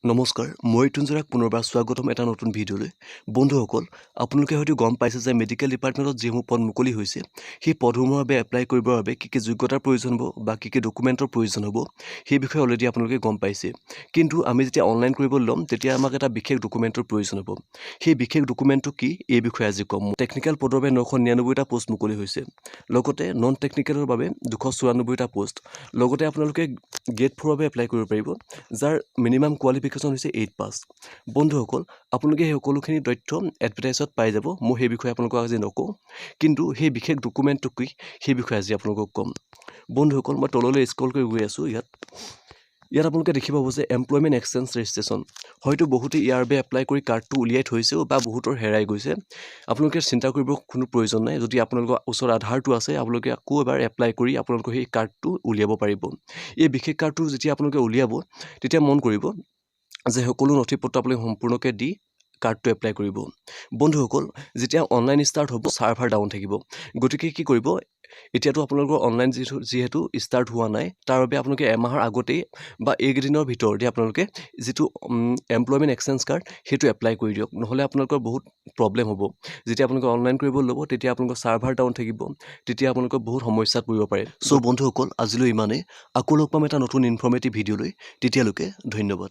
নমস্কাৰ মই ৰিতুঞ্জয়ৰাগ পুনৰবাৰ স্বাগতম এটা নতুন ভিডিঅ'লৈ বন্ধুসকল আপোনালোকে হয়তো গম পাইছে যে মেডিকেল ডিপাৰ্টমেণ্টত যিসমূহ পদ মুকলি হৈছে সেই পদসমূহৰ বাবে এপ্লাই কৰিবৰ বাবে কি যোগ্যতাৰ প্ৰয়োজন হ'ব বা কি ডকুমেণ্টৰ প্ৰয়োজন হ'ব সেই বিষয়ে অলৰেডি আপোনালোকে গম পাইছে কিন্তু আমি যেতিয়া অনলাইন কৰিব ল'ম তেতিয়া আমাক এটা বিশেষ ডকুমেণ্টৰ প্ৰয়োজন হ'ব সেই বিশেষ ডকুমেণ্টটো কি এই বিষয়ে আজি ক'ম টেকনিক্যাল পদৰ বাবে 999টা পোষ্ট মুকলি হৈছে লগতে নন টেকনিক্যালৰ বাবে 294টা পোষ্ট লগতে আপোনালোকে গেট 4ৰ বাবে এপ্লাই কৰিব পাৰিব যাৰ মিনিমাম কোৱালিফিকেশ্যন হৈছে 8 পাছ বন্ধুসকল আপোনালোকে এই সকলোখিনি তথ্য এডভাৰটাইজত পাই যাব মই সেই বিষয়ে আপোনালোকক আজি নকওঁ কিন্তু সেই বিশেষ ডকুমেণ্টটো কি সেই বিষয়ে আজি আপোনালোকক ক'ম বন্ধুসকল মই তললৈ স্ক্ৰল কৰি গৈ আছোঁ ইয়াত আপোনালোকে দেখিব পাব যে এমপ্লয়মেণ্ট এক্সচেঞ্জ ৰেজিষ্ট্ৰেশ্যন হয়তো বহুতে ইয়াৰ বাবে এপ্লাই কৰি কাৰ্ডটো উলিয়াই থৈছে বা বহুতৰ হেৰাই গৈছে আপোনালোকে চিন্তা কৰিব কোনো প্ৰয়োজন নাই যদি আপোনালোকৰ ওচৰত আধাৰটো আছে আপোনালোকে আকৌ এবাৰ এপ্লাই কৰি আপোনালোকৰ সেই কাৰ্ডটো উলিয়াব পাৰিব এই বিশেষ কাৰ্ডটো যেতিয়া আপোনালোকে উলিয়াব তেতিয়া মন কৰিব যে সকলো নথিপত্ৰ আপুনি সম্পূৰ্ণকৈ দি কাৰ্ডটো এপ্লাই কৰিব বন্ধুসকল যেতিয়া অনলাইন ষ্টাৰ্ট হ'ব সাৰ্ভাৰ ডাউন থাকিব গতিকে কি কৰিব এতিয়াতো আপোনালোকৰ অনলাইন যেহেতু ষ্টাৰ্ট হোৱা নাই তাৰ বাবে আপোনালোকে এমাহৰ আগতেই বা এইকেইদিনৰ ভিতৰতে আপোনালোকে যিটো এমপ্লয়মেণ্ট এক্সচেঞ্জ কাৰ্ড সেইটো এপ্লাই কৰি দিয়ক নহ'লে আপোনালোকৰ বহুত প্ৰব্লেম হ'ব যেতিয়া আপোনালোকে অনলাইন কৰিব ল'ব তেতিয়া আপোনালোকৰ সাৰ্ভাৰ ডাউন থাকিব তেতিয়া আপোনালোকৰ বহুত সমস্যাত পৰিব পাৰে চ' বন্ধুসকল আজিলৈ ইমানেই আকৌ লগ পাম এটা নতুন ইনফৰ্মেটিভ ভিডিঅ'লৈ তেতিয়ালৈকে ধন্যবাদ